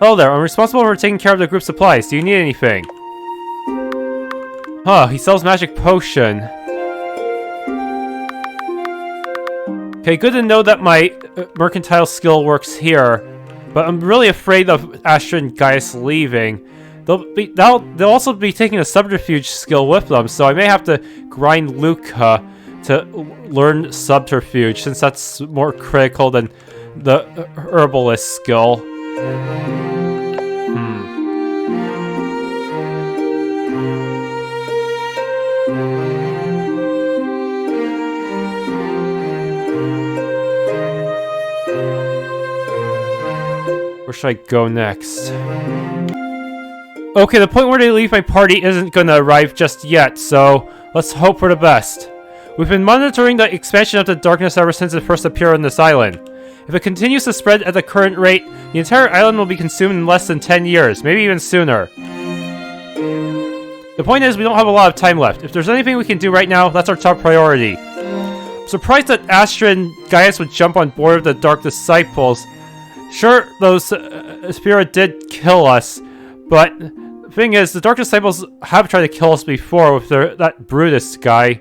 Hello there, I'm responsible for taking care of the group's supplies. Do you need anything? Huh, he sells magic potion. Okay, good to know that my mercantile skill works here. But I'm really afraid of Astrid and Gaius leaving. They'll also be taking a subterfuge skill with them, so I may have to grind Luca to learn subterfuge, since that's more critical than the herbalist skill. Where should I go next? Okay, the point where they leave my party isn't gonna arrive just yet, so let's hope for the best. We've been monitoring the expansion of the darkness ever since it first appeared on this island. If it continues to spread at the current rate, the entire island will be consumed in less than 10 years, maybe even sooner. The point is, we don't have a lot of time left. If there's anything we can do right now, that's our top priority. I'm surprised that Astra and Gaius would jump on board with the Dark Disciples. Sure, those Spirit did kill us, but the thing is, the Dark Disciples have tried to kill us before with that Brutus guy.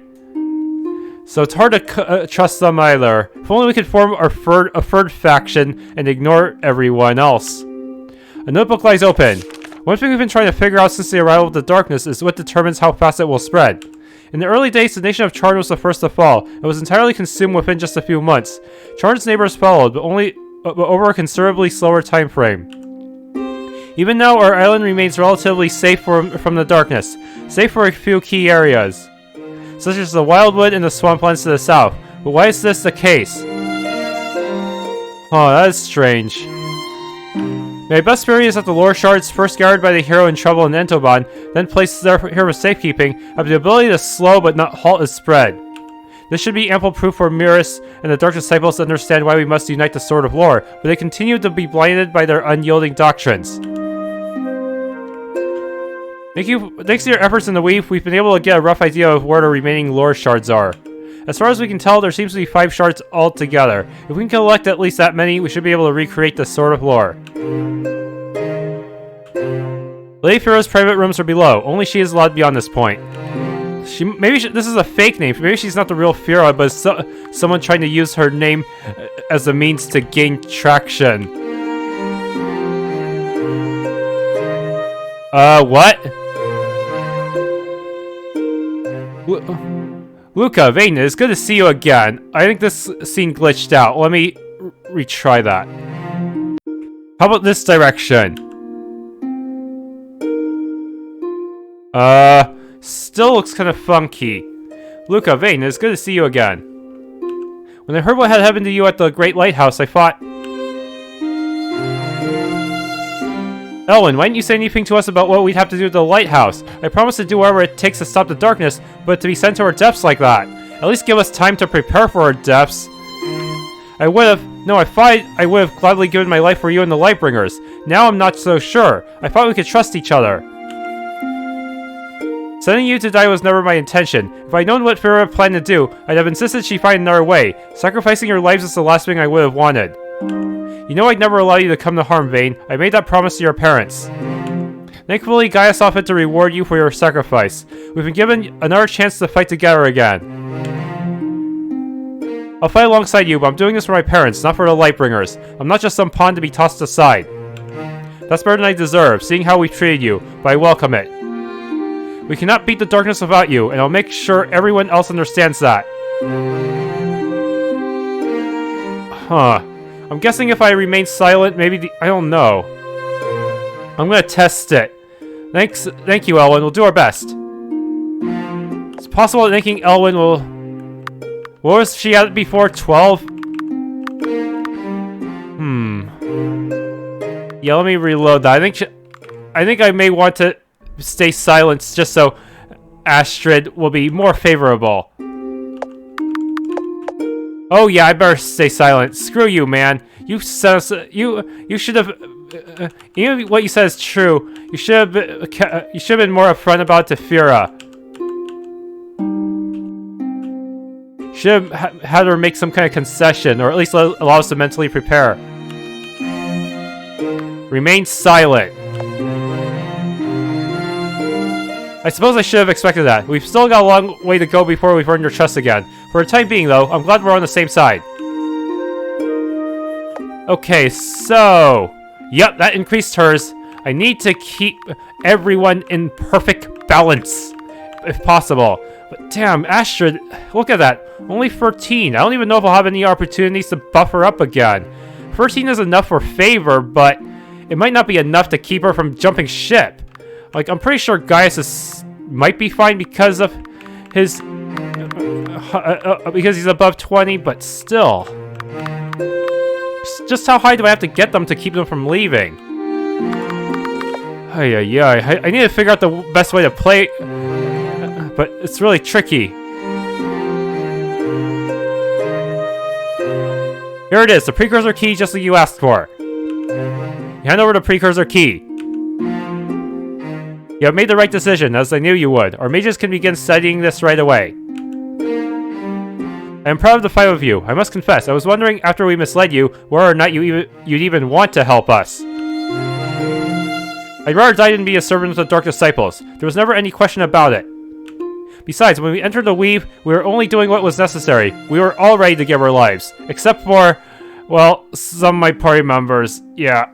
So it's hard to trust them either. If only we could form a third faction and ignore everyone else. A notebook lies open. One thing we've been trying to figure out since the arrival of the darkness is what determines how fast it will spread. In the early days, the nation of Charn was the first to fall. It was entirely consumed within just a few months. Charn's neighbors followed, but over a considerably slower time frame. Even now, our island remains relatively safe from the darkness, save for a few key areas, such as the Wildwood and the swamplands to the south. But why is this the case? Oh, that is strange. My best theory is that the lore shards, first gathered by the hero in trouble in Entoban, then placed there here for safekeeping, have the ability to slow but not halt its spread. This should be ample proof for Purist and the Dark Disciples to understand why we must unite the Sword of Lore, but they continue to be blinded by their unyielding doctrines. Thanks to your efforts in the Weave, we've been able to get a rough idea of where the remaining lore shards are. As far as we can tell, there seems to be 5 shards altogether. If we can collect at least that many, we should be able to recreate the Sword of Lore. Lady Fira's private rooms are below. Only she is allowed beyond this point. This is a fake name. Maybe she's not the real Fira, but someone trying to use her name as a means to gain traction. What? Luca, Vayne, it's good to see you again. I think this scene glitched out. Let me retry that. How about this direction? Still looks kind of funky. Luca, Vayne, it's good to see you again. When I heard what had happened to you at the Great Lighthouse, I thought... Elwyn, why didn't you say anything to us about what we'd have to do with the lighthouse? I promised to do whatever it takes to stop the darkness, but to be sent to our depths like that. At least give us time to prepare for our depths. I thought I would have gladly given my life for you and the Lightbringers. Now I'm not so sure. I thought we could trust each other. Sending you to die was never my intention. If I'd known what Fira planned to do, I'd have insisted she find another way. Sacrificing your lives is the last thing I would have wanted. You know I'd never allow you to come to harm, Vayne. I made that promise to your parents. Thankfully, Gaia saw fit to reward you for your sacrifice. We've been given another chance to fight together again. I'll fight alongside you, but I'm doing this for my parents, not for the Lightbringers. I'm not just some pawn to be tossed aside. That's better than I deserve, seeing how we've treated you, but I welcome it. We cannot beat the darkness without you, and I'll make sure everyone else understands that. Huh. I'm guessing if I remain silent, maybe I don't know. I'm gonna test it. Thank you, Elwyn. We'll do our best. It's possible that thanking Elwyn will... What was she at before? 12? Yeah, let me reload that. I think I may want to stay silent just so Astrid will be more favorable. Oh yeah, I better stay silent. Screw you, man. You said you should have. Even what you said is true. You should have been more upfront about it to Fira. Should have had her make some kind of concession, or at least allow us to mentally prepare. Remain silent. I suppose I should have expected that. We've still got a long way to go before we've earned your trust again. For the time being, though, I'm glad we're on the same side. Okay, so... Yep, that increased hers. I need to keep everyone in perfect balance, if possible. But damn, Astrid, look at that. Only 13. I don't even know if I'll have any opportunities to buff her up again. 13 is enough for favor, but it might not be enough to keep her from jumping ship. Like, I'm pretty sure Gaius might be fine because of his... because he's above 20, but still. Just how high do I have to get them to keep them from leaving? I need to figure out the best way to play, but it's really tricky. Here it is, the precursor key just like you asked for. Hand over the precursor key. You have made the right decision, as I knew you would. Our mages can begin studying this right away. I am proud of the 5 of you. I must confess, I was wondering after we misled you, whether or not you'd even want to help us. I'd rather die than be a servant of the Dark Disciples. There was never any question about it. Besides, when we entered the Weave, we were only doing what was necessary. We were all ready to give our lives. Except for, well, some of my party members. Yeah.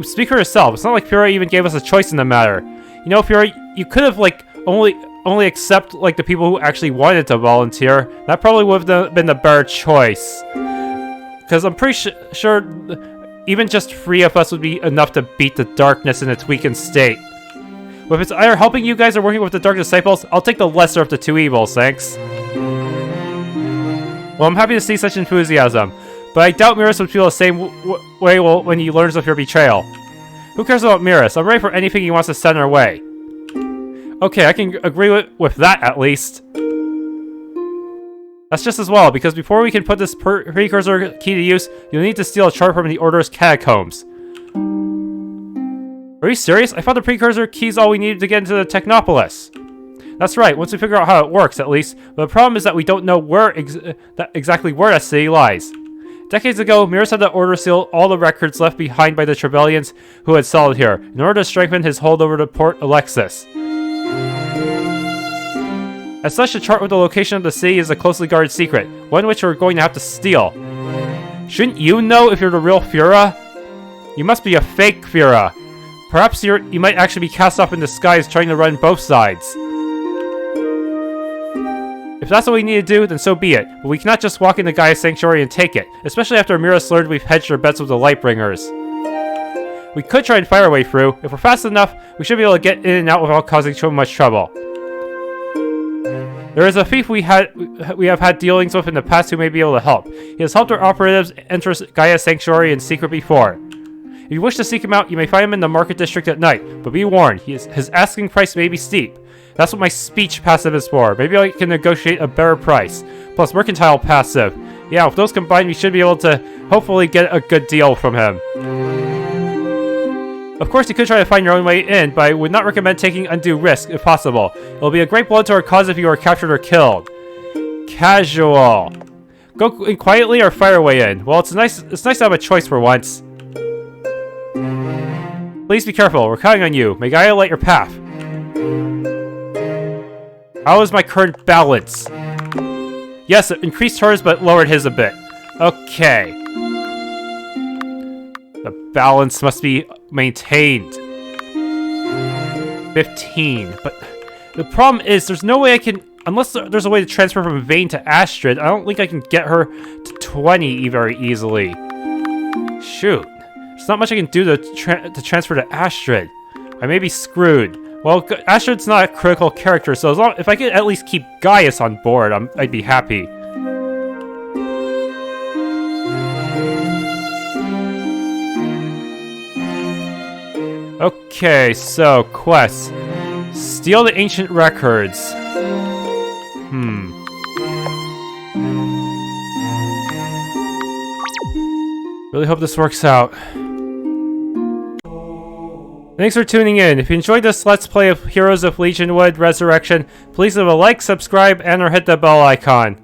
Speak for yourself. It's not like Pura even gave us a choice in the matter. You know, Pura, you could have, like, only accept, like, the people who actually wanted to volunteer. That probably would have been the better choice. Because I'm pretty sure even just 3 of us would be enough to beat the darkness in its weakened state. But if it's either helping you guys or working with the Dark Disciples, I'll take the lesser of the 2 evils, thanks. Well, I'm happy to see such enthusiasm, but I doubt Miris would feel the same way when he learns of your betrayal. Who cares about Miris? I'm ready for anything he wants to send our way. Okay, I can agree with that at least. That's just as well, because before we can put this precursor key to use, you'll need to steal a chart from the Order's catacombs. Are you serious? I thought the precursor key's all we needed to get into the Technopolis. That's right, once we figure out how it works, at least. But the problem is that we don't know where exactly where that city lies. Decades ago, Miris had the Order seal all the records left behind by the Trevelyan's who had settled here, in order to strengthen his hold over the Port Alexis. As such, the chart with the location of the city is a closely guarded secret, one which we're going to have to steal. Shouldn't you know if you're the real Fura? You must be a fake Fura. Perhaps you might actually be cast off in disguise trying to run both sides. If that's what we need to do, then so be it. But we cannot just walk into Gaia's sanctuary and take it, especially after Miris learned we've hedged our bets with the Lightbringers. We could try and fire our way through. If we're fast enough, we should be able to get in and out without causing too much trouble. There is a thief we have had dealings with in the past who may be able to help. He has helped our operatives enter Gaia's sanctuary in secret before. If you wish to seek him out, you may find him in the market district at night, but be warned, his asking price may be steep. That's what my speech passive is for. Maybe I can negotiate a better price. Plus mercantile passive. Yeah, with those combined, we should be able to hopefully get a good deal from him. Of course, you could try to find your own way in, but I would not recommend taking undue risk if possible. It will be a great blow to our cause if you are captured or killed. Casual. Go in quietly or fire away in. Well, it's nice to have a choice for once. Please be careful. We're counting on you. May Gaia light your path. How is my current balance? Yes, it increased hers, but lowered his a bit. Okay. The balance must be maintained. 15. But the problem is, there's no way I can... Unless there's a way to transfer from Vane to Astrid, I don't think I can get her to 20 very easily. Shoot. There's not much I can do to transfer to Astrid. I may be screwed. Well, Astrid's not a critical character, so if I could at least keep Gaius on board, I'd be happy. Okay, so quests. Steal the ancient records. Really hope this works out. Thanks for tuning in. If you enjoyed this Let's Play of Heroes of Legionwood Resurrection, please leave a like, subscribe, and or hit the bell icon.